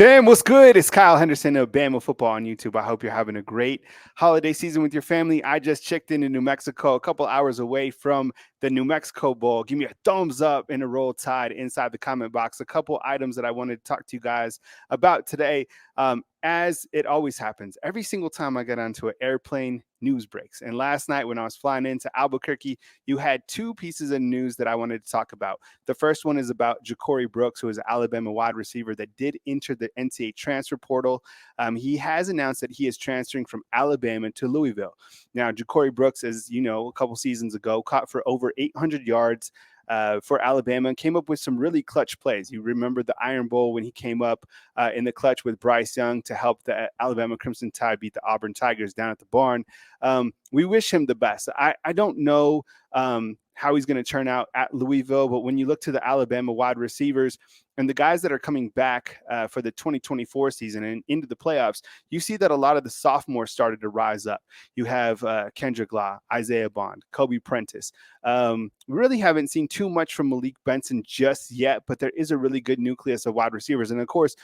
Damn, what's good? It's Kyle Henderson of Bama Football on YouTube. I hope you're having a great holiday season with your family. I just checked in New Mexico, a couple hours away from the New Mexico Bowl. Give me a thumbs up and a roll tide inside the comment box. A couple items that I wanted to talk to you guys about today. As it always happens, every single time I get onto an airplane, news breaks. And last night when I was flying into Albuquerque, you had two pieces of news that I wanted to talk about. The first one is about Jakeori Brooks, who is an Alabama wide receiver that did enter the NCAA transfer portal. He has announced that he is transferring from Alabama to Louisville. Now, Jakeori Brooks, as you know, a couple seasons ago, caught for over 800 yards for Alabama and came up with some really clutch plays. You remember the Iron Bowl when he came up in the clutch with Bryce Young to help the Alabama Crimson Tide beat the Auburn Tigers down at the barn. We wish him the best. I don't know how he's going to turn out at Louisville, but when you look to the Alabama wide receivers and the guys that are coming back for the 2024 season and into the playoffs, you see that a lot of the sophomores started to rise up. You have Kendrick Law, Isaiah Bond, Kobe Prentice. We really haven't seen too much from Malik Benson just yet, but there is a really good nucleus of wide receivers. And of course,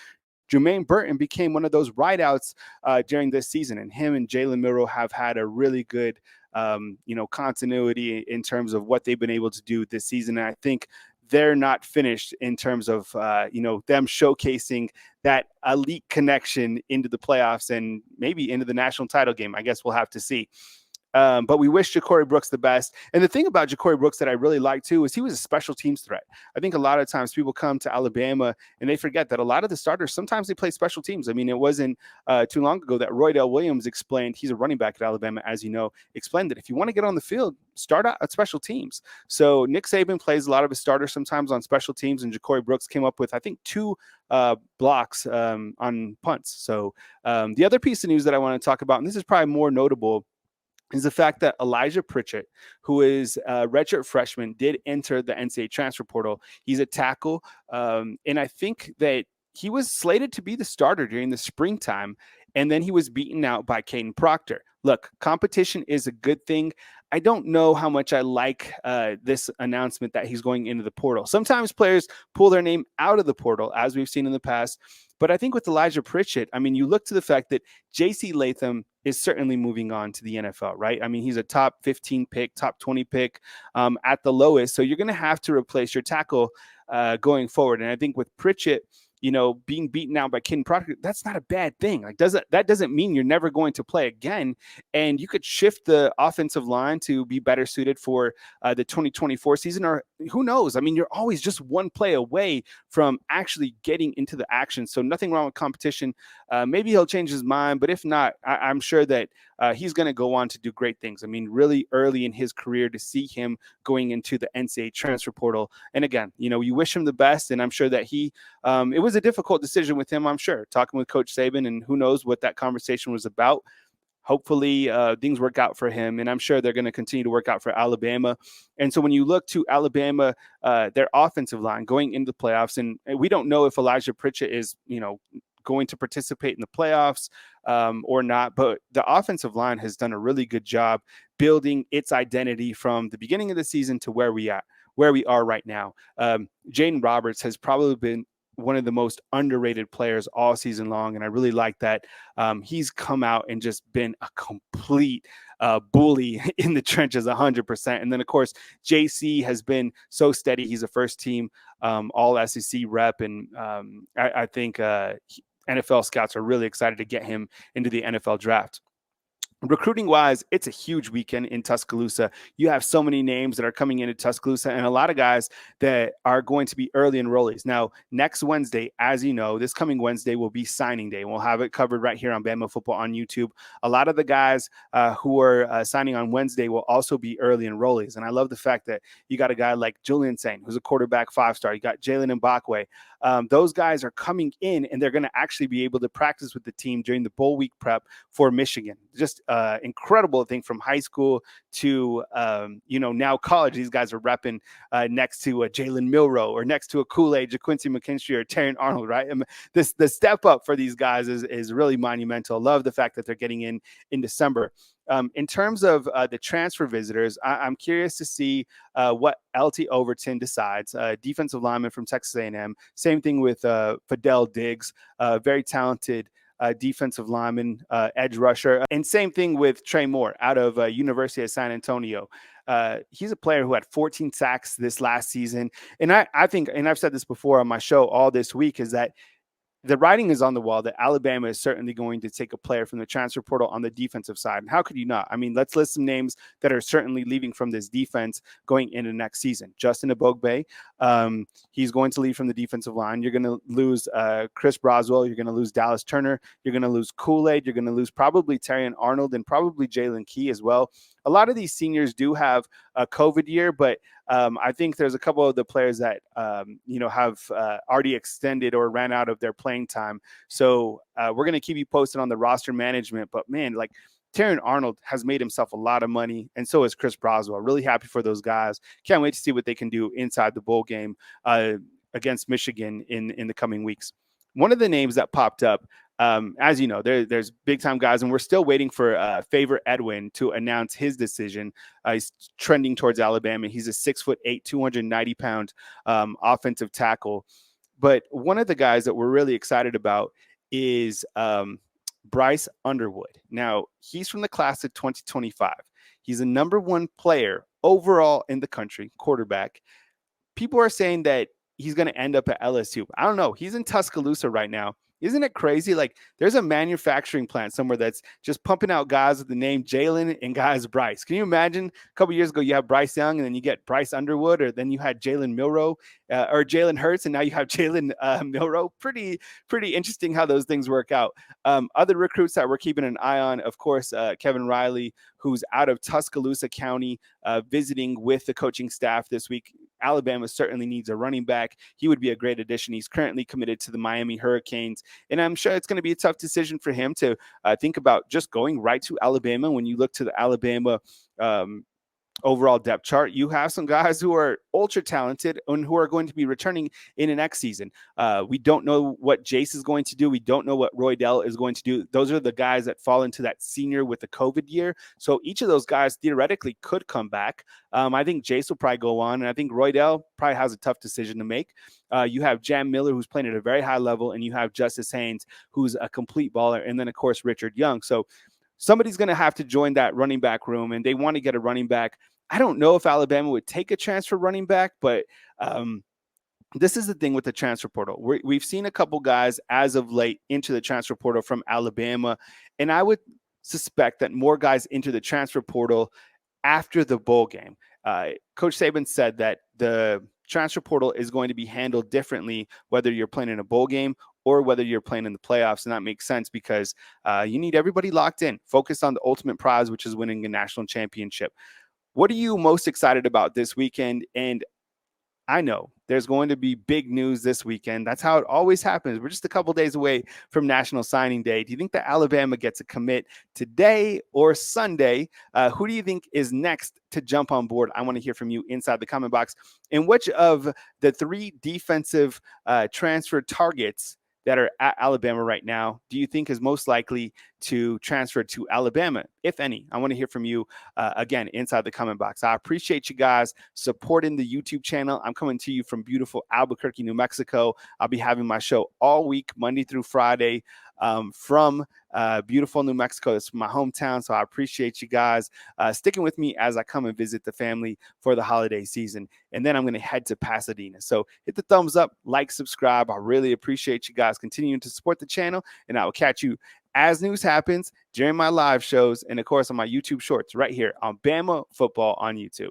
Jermaine Burton became one of those wideouts during this season, and him and Jalen Milroe have had a really good continuity in terms of what they've been able to do this season. And I think they're not finished in terms of, them showcasing that elite connection into the playoffs and maybe into the national title game. I guess we'll have to see. But we wish Jakeori Brooks the best. And the thing about Jakeori Brooks that I really like too is he was a special teams threat. I think a lot of times people come to Alabama and they forget that a lot of the starters, sometimes they play special teams. I mean, it wasn't too long ago that Roydell Williams explained, he's a running back at Alabama, as you know, explained that if you want to get on the field, start out at special teams. So Nick Saban plays a lot of his starters sometimes on special teams, and Jakeori Brooks came up with, I think, 2 blocks on punts. So the other piece of news that I want to talk about, and this is probably more notable, is the fact that Elijah Pritchett, who is a redshirt freshman, did enter the NCAA transfer portal. He's a tackle, and I think that he was slated to be the starter during the springtime, and then he was beaten out by Caden Proctor. Look, competition is a good thing. I don't know how much I like this announcement that he's going into the portal. Sometimes players pull their name out of the portal, as we've seen in the past. But I think with Elijah Pritchett, I mean, you look to the fact that J.C. Latham is certainly moving on to the NFL, right? I mean, he's a top 15 pick, top 20 pick at the lowest. So you're going to have to replace your tackle going forward. And I think with Pritchett, being beaten out by Caden Proctor, that's not a bad thing. That doesn't mean you're never going to play again. And you could shift the offensive line to be better suited for the 2024 season, or who knows? I mean, you're always just one play away from actually getting into the action. So nothing wrong with competition. Maybe he'll change his mind, but if not, I'm sure that he's going to go on to do great things. I mean, really early in his career to see him going into the NCAA transfer portal. And again, you wish him the best, and I'm sure that it was a difficult decision with him, I'm sure, talking with Coach Saban, and who knows what that conversation was about. Hopefully things work out for him, and I'm sure they're going to continue to work out for Alabama. And so when you look to Alabama, their offensive line going into the playoffs, and we don't know if Elijah Pritchett is, going to participate in the playoffs or not, but the offensive line has done a really good job building its identity from the beginning of the season to where we are right now. Jaden Roberts has probably been one of the most underrated players all season long, and I really like that. He's come out and just been a complete bully in the trenches 100%. And then, of course, JC has been so steady. He's a first-team all-SEC rep, and I think NFL scouts are really excited to get him into the NFL draft. Recruiting wise, it's a huge weekend in Tuscaloosa. You have so many names that are coming into Tuscaloosa, and a lot of guys that are going to be early enrollees. Now, next Wednesday, as you know, this coming Wednesday will be signing day. We'll have it covered right here on Bama Football on YouTube. A lot of the guys who are signing on Wednesday will also be early enrollees. And I love the fact that you got a guy like Julian Sain, who's a quarterback 5-star. You got Jalen Mbakwe. Those guys are coming in, and they're going to actually be able to practice with the team during the bowl week prep for Michigan. Just incredible thing from high school to, now college. These guys are repping next to a Jalen Milroe or next to a Kool-Aid, JaQuincy McKinstry or Terrion Arnold, right? I mean, the step up for these guys is really monumental. Love the fact that they're getting in December. In terms of the transfer visitors, I'm curious to see what LT Overton decides. Defensive lineman from Texas A&M. Same thing with Fidel Diggs, very talented defensive lineman, edge rusher. And same thing with Trey Moore out of University of San Antonio. He's a player who had 14 sacks this last season. And I think, and I've said this before on my show all this week, is that the writing is on the wall that Alabama is certainly going to take a player from the transfer portal on the defensive side. And how could you not? I mean, let's list some names that are certainly leaving from this defense going into next season. Justin Ebogbe, he's going to leave from the defensive line. You're going to lose Chris Broswell. You're going to lose Dallas Turner. You're going to lose Kool-Aid. You're going to lose probably Terrion Arnold and probably Jalen Key as well. A lot of these seniors do have a COVID year, but I think there's a couple of the players that, have already extended or ran out of their playing time. So we're going to keep you posted on the roster management. But, man, like Terrion Arnold has made himself a lot of money, and so is Chris Broswell. Really happy for those guys. Can't wait to see what they can do inside the bowl game against Michigan in the coming weeks. One of the names that popped up, as you know, there's big time guys, and we're still waiting for Favor Edwin to announce his decision. He's trending towards Alabama. He's a 6'8", 290-pound offensive tackle. But one of the guys that we're really excited about is Bryce Underwood. Now, he's from the class of 2025. He's a number one player overall in the country, quarterback. People are saying that he's going to end up at LSU. I don't know. He's in Tuscaloosa right now. Isn't it crazy? Like, there's a manufacturing plant somewhere that's just pumping out guys with the name Jalen and guys Bryce. Can you imagine? A couple years ago, you have Bryce Young, and then you get Bryce Underwood, or then you had Jalen Milroe or Jalen Hurts, and now you have Jalen Milroe. Pretty interesting how those things work out. Other recruits that we're keeping an eye on, of course, Kevin Riley, who's out of Tuscaloosa County, visiting with the coaching staff this week. Alabama certainly needs a running back. He would be a great addition. He's currently committed to the Miami Hurricanes, and I'm sure it's going to be a tough decision for him to think about just going right to Alabama. When you look to the Alabama overall depth chart, you have some guys who are ultra talented and who are going to be returning in the next season. We don't know what Jace is going to do. We don't know what Roydell is going to do. Those are the guys that fall into that senior with the COVID year. So each of those guys theoretically could come back. I think Jace will probably go on, and I think Roydell probably has a tough decision to make. You have Jam Miller, who's playing at a very high level, and you have Justice Haynes, who's a complete baller, and then, of course, Richard Young. So somebody's going to have to join that running back room, and they want to get a running back. I don't know if Alabama would take a transfer running back, but this is the thing with the transfer portal. We've seen a couple guys as of late into the transfer portal from Alabama, and I would suspect that more guys enter the transfer portal after the bowl game. Coach Saban said that the transfer portal is going to be handled differently whether you're playing in a bowl game or whether you're playing in the playoffs. And that makes sense because you need everybody locked in, focused on the ultimate prize, which is winning a national championship. What are you most excited about this weekend? And I know there's going to be big news this weekend. That's how it always happens. We're just a couple days away from National Signing Day. Do you think that Alabama gets a commit today or Sunday? Who do you think is next to jump on board? I want to hear from you inside the comment box. And which of the three defensive transfer targets that are at Alabama right now do you think is most likely to transfer to Alabama, if any? I want to hear from you again inside the comment box. I appreciate you guys supporting the YouTube channel. I'm coming to you from beautiful Albuquerque, New Mexico. I'll be having my show all week, Monday through Friday, from beautiful New Mexico. It's my hometown, so I appreciate you guys sticking with me as I come and visit the family for the holiday season. And then I'm going to head to Pasadena. So hit the thumbs up, like, subscribe. I really appreciate you guys continuing to support the channel, and I will catch you as news happens during my live shows and, of course, on my YouTube shorts right here on Bama Football on YouTube.